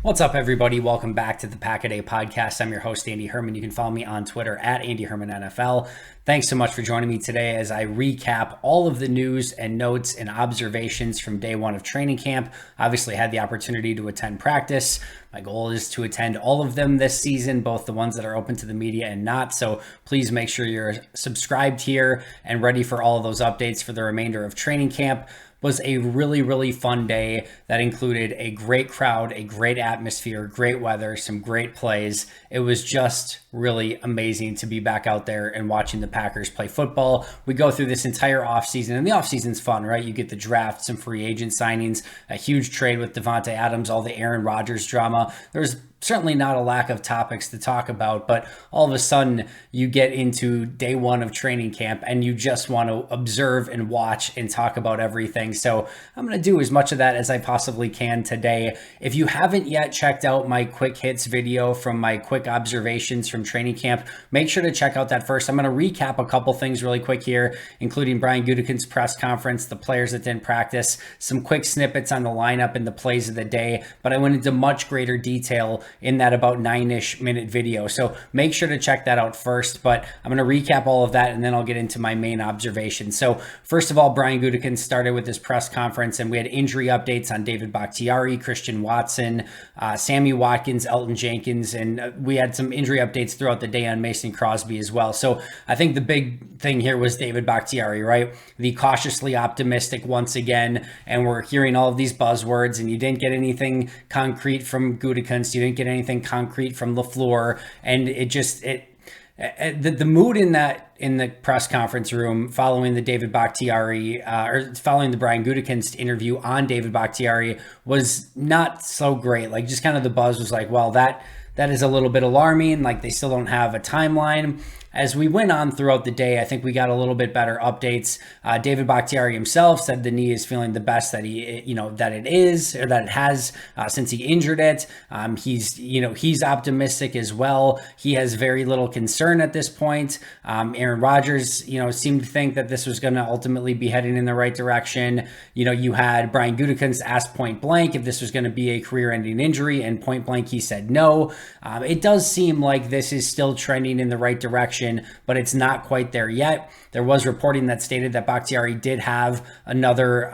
What's up, everybody? Welcome back to the Pack a Day podcast. I'm your host, Andy Herman. You can follow me on Twitter at Andy Herman NFL. Thanks so much for joining me today as I recap all of the news and notes and observations from day one of training camp. Obviously, had the opportunity to attend practice. My goal is to attend all of them this season, both the ones that are open to the media and not. So please make sure you're subscribed here and ready for all of those updates for the remainder of training camp. Was a really fun day that included a great crowd, a great atmosphere, great weather, some great plays. It was just really amazing to be back out there and watching the Packers play football. We go through this entire offseason, and the offseason's fun, right? You get the draft, some free agent signings, a huge trade with Davante Adams, all the Aaron Rodgers drama. There's certainly not a lack of topics to talk about, but all of a sudden you get into day one of training camp and you just want to observe and watch and talk about everything. So I'm going to do as much of that as I possibly can today. If you haven't yet checked out my quick hits video from my quick observations from training camp, make sure to check out that first. I'm going to recap a couple things really quick here, including Brian Gutekunst's press conference, the players that didn't practice, some quick snippets on the lineup and the plays of the day, but I went into much greater detail in that about 9-ish minute video. So make sure to check that out first, but I'm going to recap all of that and then I'll get into my main observations. So first of all, Brian Gutekunst started with his press conference and we had injury updates on David Bakhtiari, Christian Watson, Sammy Watkins, Elton Jenkins, and we had some injury updates throughout the day on Mason Crosby as well. So I think the big thing here was David Bakhtiari, right? The cautiously optimistic once again, and we're hearing all of these buzzwords and you didn't get anything concrete from Gutekunst, you didn't get anything concrete from LaFleur, and the mood in the press conference room following the David Bakhtiari or following the Brian Gutekunst interview on David Bakhtiari was not so great. Like, just kind of the buzz was like, well, that is a little bit alarming. Like, they still don't have a timeline. As we went on throughout the day, I think we got a little bit better updates. David Bakhtiari himself said the knee is feeling the best that it has since he injured it. He's optimistic as well. He has very little concern at this point. Aaron Rodgers, seemed to think that this was going to ultimately be heading in the right direction. You had Brian Gutekunst asked point blank if this was going to be a career-ending injury, and point blank he said no. It does seem like this is still trending in the right direction, but it's not quite there yet. There was reporting that stated that Bakhtiari did have another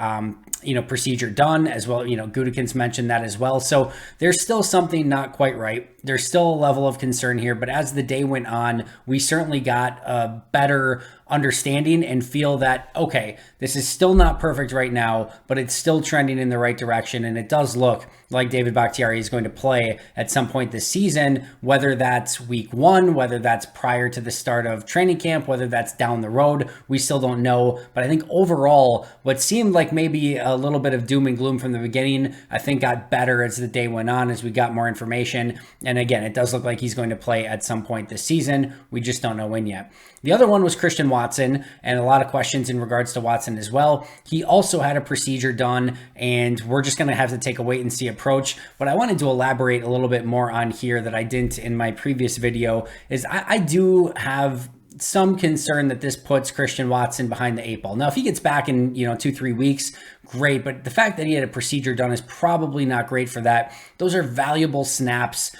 procedure done as well. Gutekunst mentioned that as well. So there's still something not quite right. There's still a level of concern here, but as the day went on, we certainly got a better understanding and feel that, okay, this is still not perfect right now, but it's still trending in the right direction. And it does look like David Bakhtiari is going to play at some point this season, whether that's week one, whether that's prior to the start of training camp, whether that's down the road, we still don't know. But I think overall, what seemed like maybe a little bit of doom and gloom from the beginning, I think got better as the day went on, as we got more information. And again, it does look like he's going to play at some point this season. We just don't know when yet. The other one was Christian Watson, and a lot of questions in regards to Watson as well. He also had a procedure done, and we're just going to have to take a wait and see approach. What I wanted to elaborate a little bit more on here that I didn't in my previous video is I do have some concern that this puts Christian Watson behind the eight ball. Now, if he gets back in, 2-3 weeks, great. But the fact that he had a procedure done is probably not great for that. Those are valuable snaps,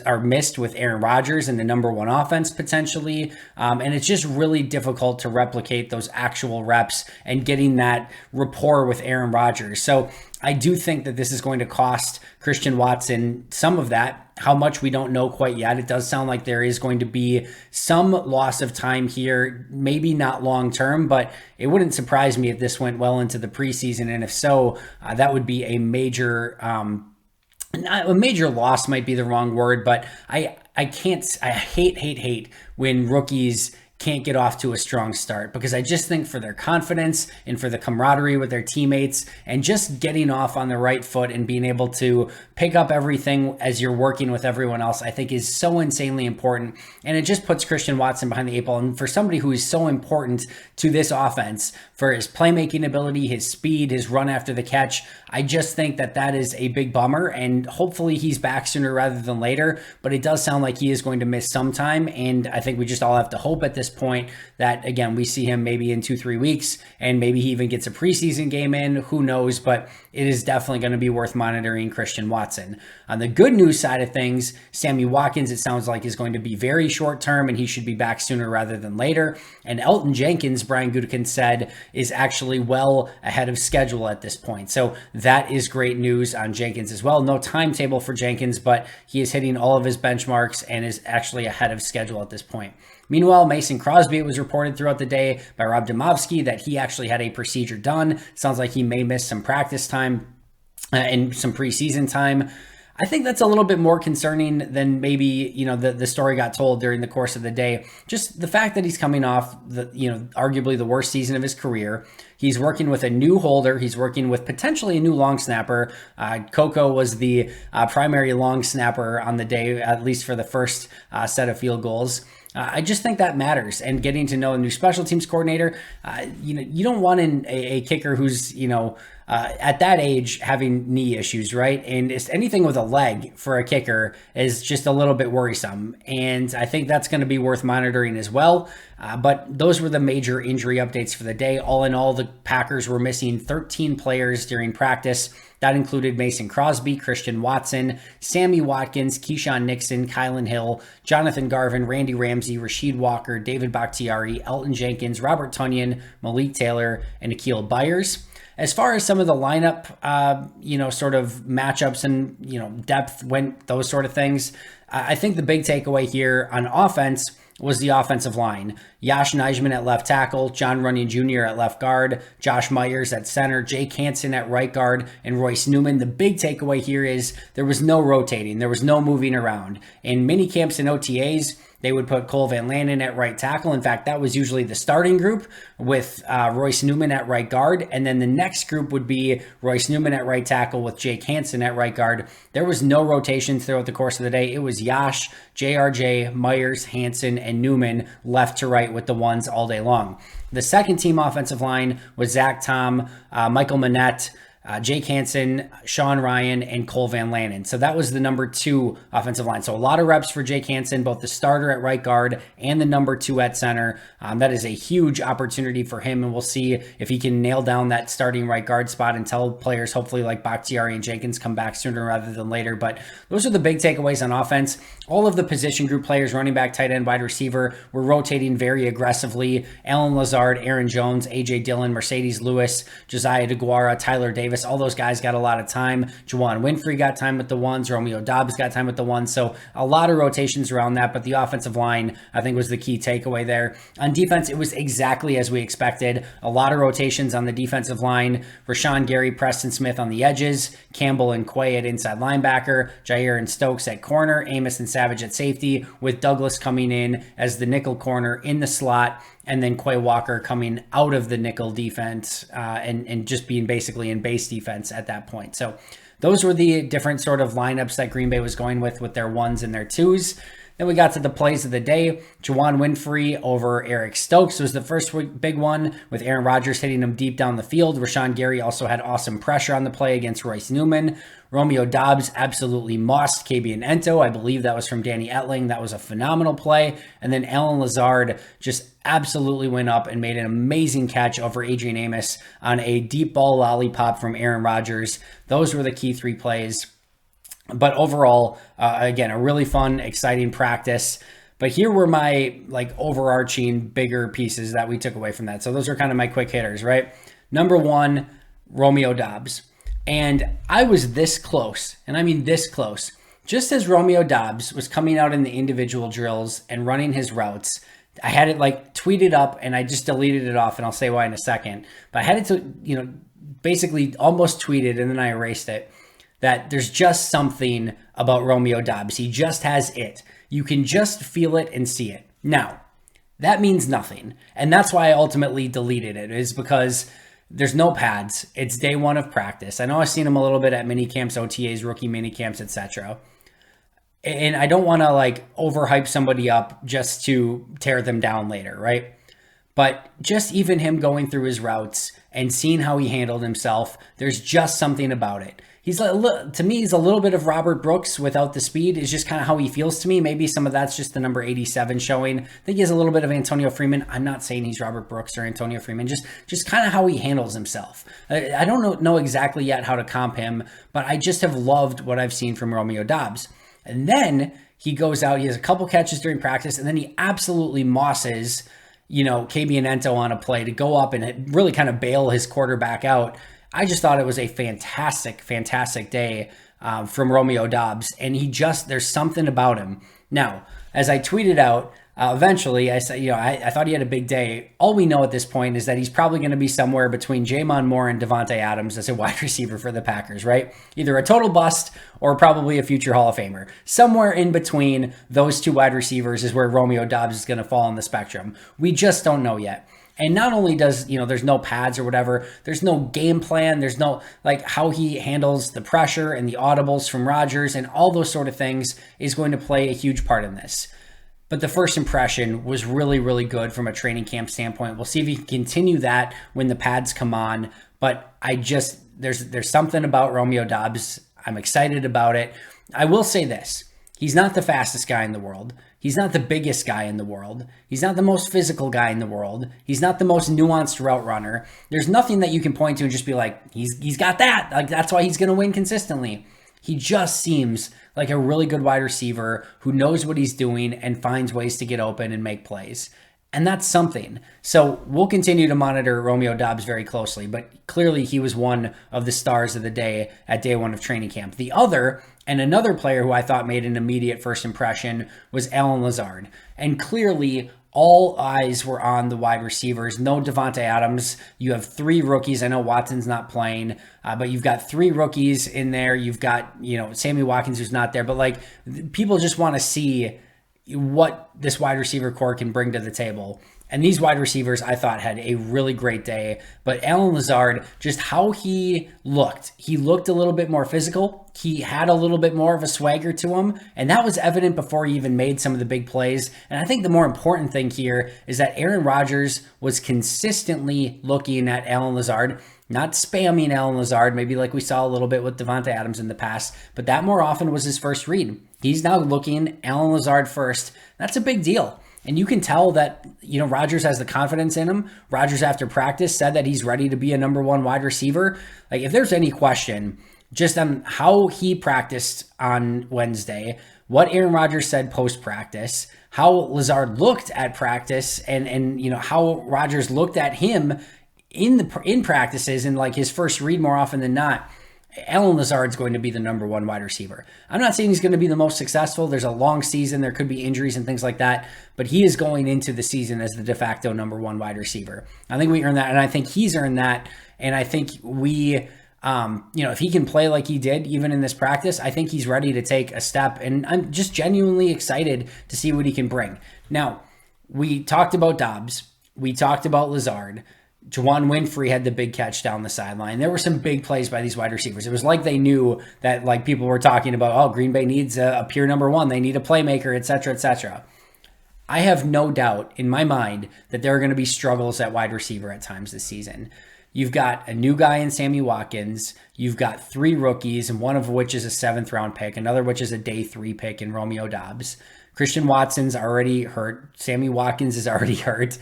are missed with Aaron Rodgers and the number one offense potentially. And it's just really difficult to replicate those actual reps and getting that rapport with Aaron Rodgers. So I do think that this is going to cost Christian Watson some of that. How much, we don't know quite yet. It does sound like there is going to be some loss of time here, maybe not long term, but it wouldn't surprise me if this went well into the preseason. And if so, that would be a major loss might be the wrong word, but I hate when rookies can't get off to a strong start, because I just think for their confidence and for the camaraderie with their teammates and just getting off on the right foot and being able to pick up everything as you're working with everyone else, I think is so insanely important. And it just puts Christian Watson behind the eight ball. And for somebody who is so important to this offense for his playmaking ability, his speed, his run after the catch, I just think that that is a big bummer. And hopefully he's back sooner rather than later, but it does sound like he is going to miss some time. And I think we just all have to hope at this point that, again, we see him maybe in 2-3 weeks, and maybe he even gets a preseason game in, who knows, but it is definitely going to be worth monitoring Christian Watson. On the good news side of things, Sammy Watkins, it sounds like, is going to be very short term, and he should be back sooner rather than later. And Elton Jenkins, Brian Gutekunst said, is actually well ahead of schedule at this point. So that is great news on Jenkins as well. No timetable for Jenkins, but he is hitting all of his benchmarks and is actually ahead of schedule at this point. Meanwhile, Mason Crosby, it was reported throughout the day by Rob Demovsky that he actually had a procedure done. Sounds like he may miss some practice time and some preseason time. I think that's a little bit more concerning than maybe, the story got told during the course of the day. Just the fact that he's coming off arguably the worst season of his career. He's working with a new holder. He's working with potentially a new long snapper. Coco was the primary long snapper on the day, at least for the first set of field goals. I just think that matters, and getting to know a new special teams coordinator. You don't want a kicker who's at that age having knee issues, right? And it's anything with a leg for a kicker is just a little bit worrisome, and I think that's going to be worth monitoring as well. But those were the major injury updates for the day. All in all, the Packers were missing 13 players during practice. That included Mason Crosby, Christian Watson, Sammy Watkins, Keyshawn Nixon, Kylan Hill, Jonathan Garvin, Randy Ramsey, Rasheed Walker, David Bakhtiari, Elton Jenkins, Robert Tonyan, Malik Taylor, and Akil Byers. As far as some of the lineup, sort of matchups and, depth went, those sort of things, I think the big takeaway here on offense was the offensive line. Yash Nijman at left tackle, John Runyon Jr. at left guard, Josh Myers at center, Jake Hansen at right guard, and Royce Newman. The big takeaway here is there was no rotating. There was no moving around. In mini camps and OTAs, they would put Cole Van Landen at right tackle. In fact, that was usually the starting group with Royce Newman at right guard. And then the next group would be Royce Newman at right tackle with Jake Hansen at right guard. There was no rotations throughout the course of the day. It was Yash, JRJ, Myers, Hansen, and Newman left to right with the ones all day long. The second team offensive line was Zach Tom, Michael Manette, Jake Hansen, Sean Ryan, and Cole Van Landen. So that was the number 2 offensive line. So a lot of reps for Jake Hansen, both the starter at right guard and the number 2 at center. That is a huge opportunity for him, and we'll see if he can nail down that starting right guard spot until players, hopefully like Bakhtiari and Jenkins, come back sooner rather than later. But those are the big takeaways on offense. All of the position group players, running back, tight end, wide receiver, were rotating very aggressively. Allen Lazard, Aaron Jones, A.J. Dillon, Mercedes Lewis, Josiah DeGuara, Tyler Davis, all those guys got a lot of time. Juwan Winfrey got time with the ones. Romeo Doubs got time with the ones. So a lot of rotations around that, but the offensive line, I think, was the key takeaway there. On defense, it was exactly as we expected. A lot of rotations on the defensive line. Rashawn Gary, Preston Smith on the edges, Campbell and Quay at inside linebacker, Jair and Stokes at corner, Amos and Savage at safety, with Douglas coming in as the nickel corner in the slot, and then Koa Walker coming out of the nickel defense and just being basically in base defense at that point. So those were the different sort of lineups that Green Bay was going with their ones and their twos. Then we got to the plays of the day. Juwan Winfrey over Eric Stokes was the first big one, with Aaron Rodgers hitting him deep down the field. Rashawn Gary also had awesome pressure on the play against Royce Newman. Romeo Doubs absolutely mossed KB and Ento. I believe that was from Danny Etling. That was a phenomenal play. And then Allen Lazard just absolutely went up and made an amazing catch over Adrian Amos on a deep ball lollipop from Aaron Rodgers. Those were the key 3 plays. But overall, again, a really fun, exciting practice. But here were my overarching bigger pieces that we took away from that. So those are kind of my quick hitters, right? Number 1, Romeo Doubs. And I was this close, and I mean this close. Just as Romeo Doubs was coming out in the individual drills and running his routes, I had it tweeted up, and I just deleted it off, and I'll say why in a second. But I had it to, basically almost tweeted, and then I erased it, that there's just something about Romeo Doubs. He just has it. You can just feel it and see it. Now, that means nothing. And that's why I ultimately deleted it, is because there's no pads. It's day 1 of practice. I know I've seen him a little bit at mini camps, OTAs, rookie mini camps, etc. And I don't want to overhype somebody up just to tear them down later, right? But just even him going through his routes and seeing how he handled himself, there's just something about it. To me, he's a little bit of Robert Brooks without the speed, is just kind of how he feels to me. Maybe some of that's just the number 87 showing. I think he has a little bit of Antonio Freeman. I'm not saying he's Robert Brooks or Antonio Freeman, just kind of how he handles himself. I don't know exactly yet how to comp him, but I just have loved what I've seen from Romeo Doubs. And then he goes out, he has a couple catches during practice, and then he absolutely mosses, Cabianento on a play to go up and really kind of bail his quarterback out. I just thought it was a fantastic, fantastic day from Romeo Doubs. And there's something about him. Now, as I tweeted out, eventually I said, I thought he had a big day. All we know at this point is that he's probably going to be somewhere between Jamon Moore and Devontae Adams as a wide receiver for the Packers, right? Either a total bust or probably a future Hall of Famer. Somewhere in between those two wide receivers is where Romeo Doubs is going to fall on the spectrum. We just don't know yet. And not only does, there's no pads or whatever, there's no game plan, there's no, how he handles the pressure and the audibles from Rodgers and all those sort of things is going to play a huge part in this. But the first impression was really, really good from a training camp standpoint. We'll see if he can continue that when the pads come on. But there's something about Romeo Doubs. I'm excited about it. I will say this. He's not the fastest guy in the world. He's not the biggest guy in the world. He's not the most physical guy in the world. He's not the most nuanced route runner. There's nothing that you can point to and just be like, he's got that. That's why he's going to win consistently. He just seems like a really good wide receiver who knows what he's doing and finds ways to get open and make plays. And that's something. So we'll continue to monitor Romeo Doubs very closely, but clearly he was one of the stars of the day at day one of training camp. The other, and another player who I thought made an immediate first impression, was Allen Lazard. And clearly all eyes were on the wide receivers. No Devontae Adams. You have three rookies. I know Watson's not playing, but you've got three rookies in there. You've got, Sammy Watkins who's not there, but people just want to see what this wide receiver core can bring to the table. And these wide receivers, I thought, had a really great day. But Allen Lazard, just how he looked a little bit more physical. He had a little bit more of a swagger to him. And that was evident before he even made some of the big plays. And I think the more important thing here is that Aaron Rodgers was consistently looking at Allen Lazard, not spamming Allen Lazard, maybe like we saw a little bit with Devontae Adams in the past, but that more often was his first read. He's now looking Allen Lazard first. That's a big deal. And you can tell that, Rodgers has the confidence in him. Rodgers, after practice, said that he's ready to be a number one wide receiver. If there's any question just on how he practiced on Wednesday, what Aaron Rodgers said post-practice, how Lazard looked at practice, and how Rodgers looked at him in practices and his first read more often than not, Allen Lazard's going to be the number one wide receiver. I'm not saying he's going to be the most successful. There's a long season. There could be injuries and things like that, but he is going into the season as the de facto number one wide receiver. I think we earned that, and I think he's earned that, and I think we, if he can play like he did even in this practice, I think he's ready to take a step, and I'm just genuinely excited to see what he can bring. Now, we talked about Doubs. We talked about Lazard. Juwan Winfrey had the big catch down the sideline. There were some big plays by these wide receivers. It was like they knew that, people were talking about, Green Bay needs a pure number one. They need a playmaker, et cetera, et cetera. I have no doubt in my mind that there are going to be struggles at wide receiver at times this season. You've got a new guy in Sammy Watkins. You've got three rookies, and one of which is a 7th round pick, another which is a day 3 pick in Romeo Doubs. Christian Watson's already hurt. Sammy Watkins is already hurt.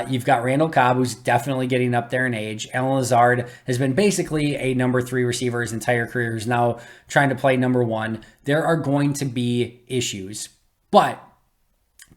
You've got Randall Cobb, who's definitely getting up there in age. Allen Lazard has been basically a number 3 receiver his entire career, who's now trying to play number 1. There are going to be issues, but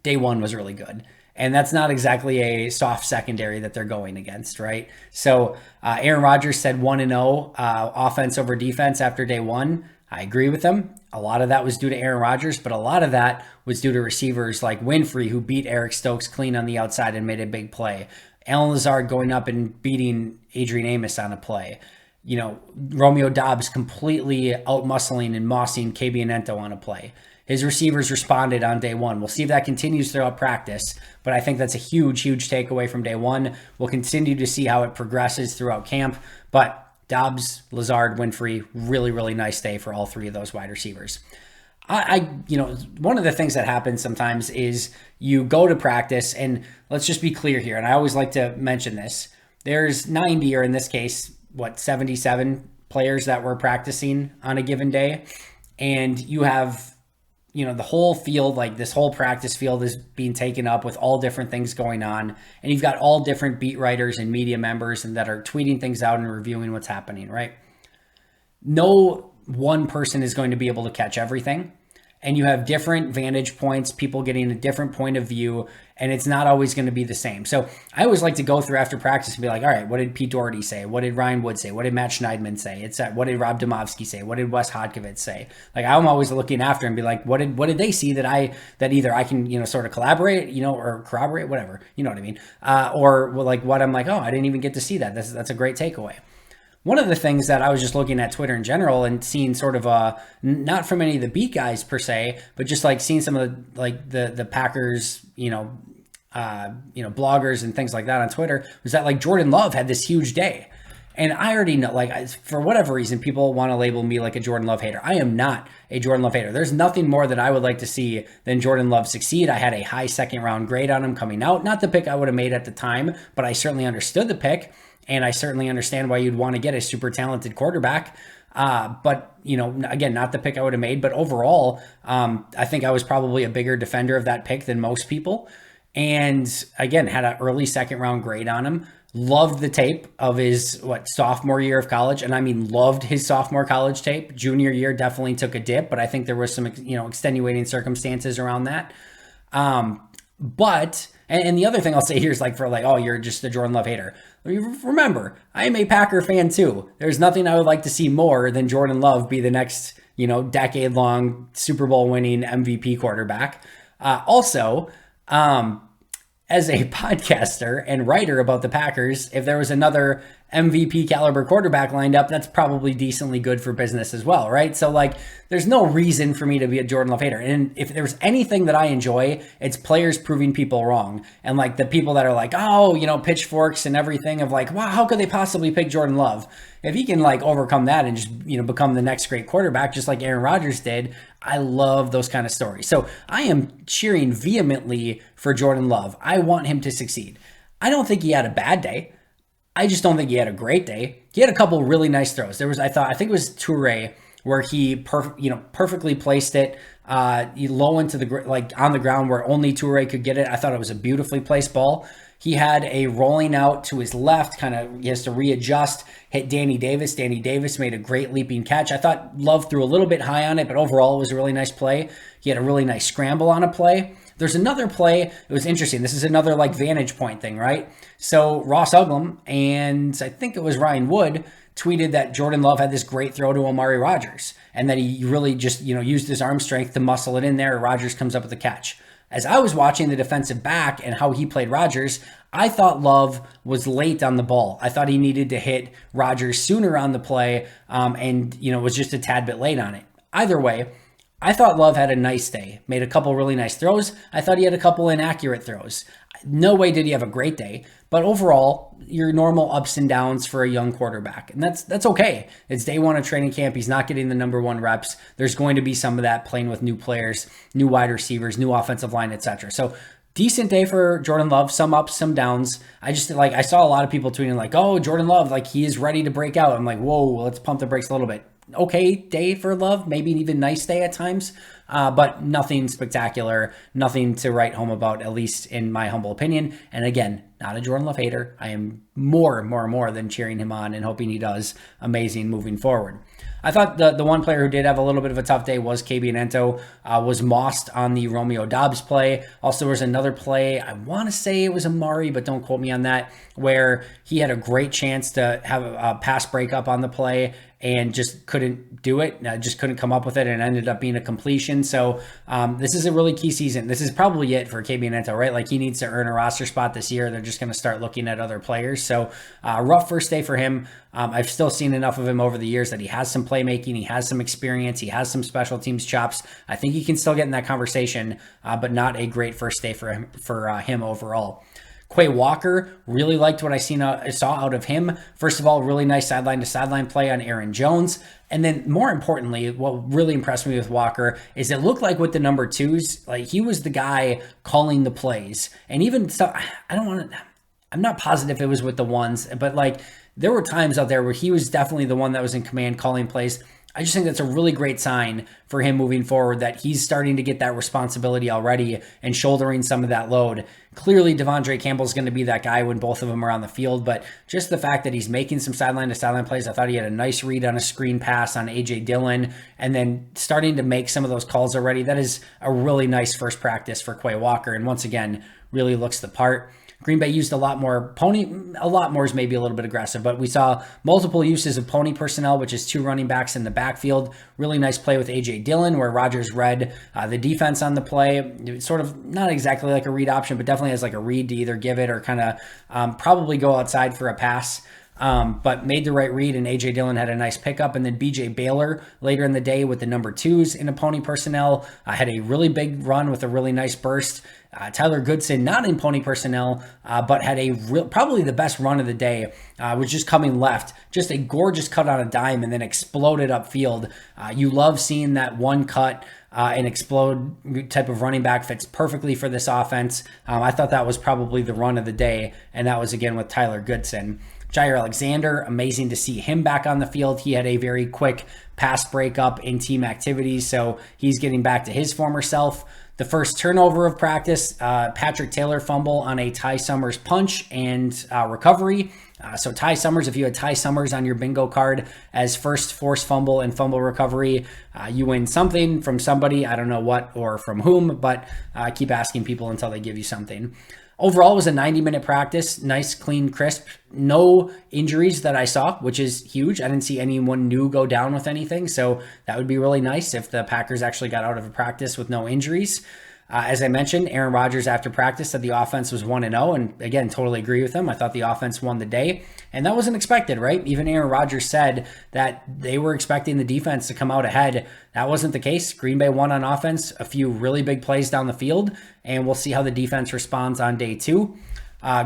day 1 was really good. And that's not exactly a soft secondary that they're going against, right? So Aaron Rodgers said 1-0 offense over defense after day 1. I agree with him. A lot of that was due to Aaron Rodgers, but a lot of that was due to receivers like Winfrey, who beat Eric Stokes clean on the outside and made a big play. Allen Lazard going up and beating Adrian Amos on a play. Romeo Doubs completely out-muscling and mossing Cabianento on a play. His receivers responded on day 1. We'll see if that continues throughout practice, but I think that's a huge, huge takeaway from day 1. We'll continue to see how it progresses throughout camp, but Doubs, Lazard, Winfrey, really, really nice day for all 3 of those wide receivers. One of the things that happens sometimes is you go to practice, and let's just be clear here, and I always like to mention this. There's 90, or in this case, 77 players that were practicing on a given day, and you have, the whole field, like this whole practice field is being taken up with all different things going on. And you've got all different beat writers and media members and that are tweeting things out and reviewing what's happening, right? No one person is going to be able to catch everything. And you have different vantage points, people getting a different point of view, and it's not always going to be the same. So I always like to go through after practice and be like, all right, what did Pete Doherty say? What did Ryan Wood say? What did Matt Schneidman say? What did Rob Domofsky say? What did Wes Hodkiewicz say? Like, I'm always looking after and be like, what did they see that either I can, sort of collaborate, or corroborate, whatever, you know what I mean? Or like what I'm like, oh, I didn't even get to see that. That's a great takeaway. One of the things that I was just looking at Twitter in general and seeing sort of not from any of the beat guys per se, but just like seeing some of the Packers, bloggers and things like that on Twitter, was that like Jordan Love had this huge day. And I already know, for whatever reason, people want to label me like a Jordan Love hater. I am not a Jordan Love hater. There's nothing more that I would like to see than Jordan Love succeed. I had a high second round grade on him coming out. Not the pick I would have made at the time, but I certainly understood the pick. And I certainly understand why you'd want to get a super talented quarterback. But, again, not the pick I would have made. But overall, I think I was probably a bigger defender of that pick than most people. And again, had an early second round grade on him. Loved the tape of his sophomore year of college. And I mean, loved his sophomore college tape. Junior year definitely took a dip, but I think there was some, extenuating circumstances around that. But the other thing I'll say here is oh, you're just a Jordan Love hater. Remember, I am a Packer fan too. There's nothing I would like to see more than Jordan Love be the next, decade-long Super Bowl winning MVP quarterback. Also, as a podcaster and writer about the Packers, if there was another MVP caliber quarterback lined up, that's probably decently good for business as well, right? So there's no reason for me to be a Jordan Love hater. And if there's anything that I enjoy, it's players proving people wrong. And the people that are like, oh, pitchforks and everything of wow, how could they possibly pick Jordan Love? If he can overcome that and just, become the next great quarterback, just like Aaron Rodgers did, I love those kind of stories. So I am cheering vehemently for Jordan Love. I want him to succeed. I don't think he had a bad day. I just don't think he had a great day. He had a couple really nice throws. I think it was Toure where he perfectly placed it low into on the ground where only Toure could get it. I thought it was a beautifully placed ball. He had a rolling out to his left, he has to readjust, hit Danny Davis. Danny Davis made a great leaping catch. I thought Love threw a little bit high on it, but overall it was a really nice play. He had a really nice scramble on a play. There's another play. It was interesting. This is another vantage point thing, right? So Ross Uglum and I think it was Ryan Wood tweeted that Jordan Love had this great throw to Amari Rodgers and that he really just, used his arm strength to muscle it in there. Rodgers comes up with the catch. As I was watching the defensive back and how he played Rodgers, I thought Love was late on the ball. I thought he needed to hit Rodgers sooner on the play and was just a tad bit late on it. Either way, I thought Love had a nice day, made a couple really nice throws. I thought he had a couple inaccurate throws. No way did he have a great day, but overall, your normal ups and downs for a young quarterback. And that's okay. It's day one of training camp. He's not getting the number one reps. There's going to be some of that playing with new players, new wide receivers, new offensive line, etc. So decent day for Jordan Love, some ups, some downs. I saw a lot of people tweeting oh, Jordan Love, he is ready to break out. I'm like, whoa, let's pump the brakes a little bit. Okay day for Love, maybe an even nice day at times, but nothing spectacular, nothing to write home about, at least in my humble opinion. And again, not a Jordan Love hater. I am more than cheering him on and hoping he does amazing moving forward. I thought the one player who did have a little bit of a tough day was KB Anento, was mossed on the Romeo Dobbs play. Also, there was another play, I want to say it was Amari, but don't quote me on that, where he had a great chance to have a pass breakup on the play and just couldn't do it, just couldn't come up with it, and ended up being a completion. So this is a really key season. This is probably it for KB Anento, right? He needs to earn a roster spot this year. They're just going to start looking at other players. So rough first day for him. I've still seen enough of him over the years that he has some playmaking, he has some experience, he has some special teams chops. I think he can still get in that conversation, but not a great first day for him overall. Koa Walker, really liked what I saw out of him. First of all, really nice sideline-to-sideline play on Aaron Jones. And then more importantly, what really impressed me with Walker is it looked like with the number twos, he was the guy calling the plays. And even so, I'm not positive it was with the ones, but like there were times out there where he was definitely the one that was in command calling plays. I just think that's a really great sign for him moving forward, that he's starting to get that responsibility already and shouldering some of that load. Clearly, Devondre Campbell's going to be that guy when both of them are on the field, but just the fact that he's making some sideline to sideline plays, I thought he had a nice read on a screen pass on A.J. Dillon, and then starting to make some of those calls already. That is a really nice first practice for Koa Walker, and once again, really looks the part. Green Bay used a lot more is maybe a little bit aggressive, but we saw multiple uses of pony personnel, which is 2 running backs in the backfield. Really nice play with A.J. Dillon where Rodgers read the defense on the play. It was sort of not exactly like a read option, but definitely has like a read to either give it or kind of probably go outside for a pass. But made the right read, and A.J. Dillon had a nice pickup. And then B.J. Baylor later in the day with the number 2s in a pony personnel had a really big run with a really nice burst. Tyler Goodson, not in pony personnel, but had probably the best run of the day, was just coming left. Just a gorgeous cut on a dime and then exploded upfield. You love seeing that one cut and explode type of running back. Fits perfectly for this offense. I thought that was probably the run of the day, and that was again with Tyler Goodson. Jair Alexander, amazing to see him back on the field. He had a very quick pass breakup in team activities, so he's getting back to his former self. The first turnover of practice, Patrick Taylor fumble on a Ty Summers punch and recovery. So Ty Summers, if you had Ty Summers on your bingo card as first forced fumble and fumble recovery, you win something from somebody. I don't know what or from whom, but keep asking people until they give you something. Overall, it was a 90-minute practice. Nice, clean, crisp. No injuries that I saw, which is huge. I didn't see anyone new go down with anything, so that would be really nice if the Packers actually got out of a practice with no injuries. As I mentioned, Aaron Rodgers after practice said the offense was 1-0, and again, totally agree with him. I thought the offense won the day, and that wasn't expected, right? Even Aaron Rodgers said that they were expecting the defense to come out ahead. That wasn't the case. Green Bay won on offense, a few really big plays down the field, and we'll see how the defense responds on day 2.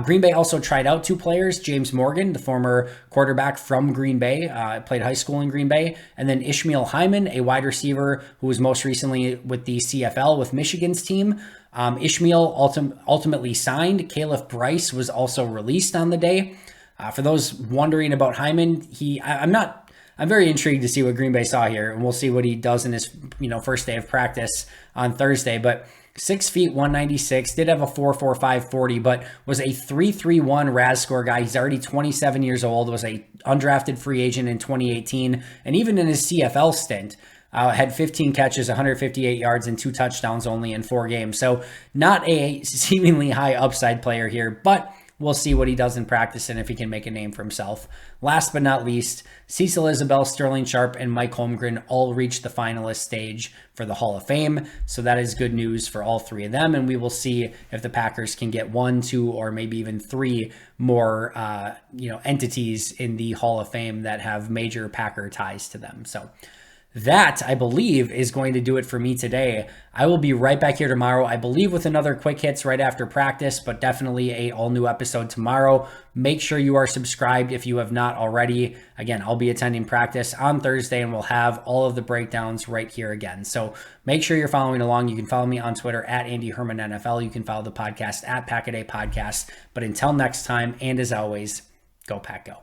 Green Bay also tried out 2 players, James Morgan, the former quarterback from Green Bay, played high school in Green Bay, and then Ishmael Hyman, a wide receiver who was most recently with the CFL with Michigan's team. Ishmael ultimately signed. Caleb Bryce was also released on the day. For those wondering about Hyman, I'm very intrigued to see what Green Bay saw here, and we'll see what he does in his first day of practice on Thursday. But 6 feet, 196, did have a 4.45 40, but was a 3.31 RAS score guy. He's already 27 years old, was a undrafted free agent in 2018, and even in his CFL stint, had 15 catches, 158 yards, and 2 touchdowns only in 4 games. So not a seemingly high upside player here, but we'll see what he does in practice and if he can make a name for himself. Last but not least, Cecil Isabel, Sterling Sharp, and Mike Holmgren all reached the finalist stage for the Hall of Fame. So that is good news for all 3 of them. And we will see if the Packers can get 1, 2, or maybe even 3 more, entities in the Hall of Fame that have major Packer ties to them. So that, I believe, is going to do it for me today. I will be right back here tomorrow, I believe, with another quick hits right after practice, but definitely a all-new episode tomorrow. Make sure you are subscribed if you have not already. Again, I'll be attending practice on Thursday, and we'll have all of the breakdowns right here again. So make sure you're following along. You can follow me on Twitter at Andy Herman NFL. You can follow the podcast at Pack-A-Day Podcast. But until next time, and as always, go Pack Go.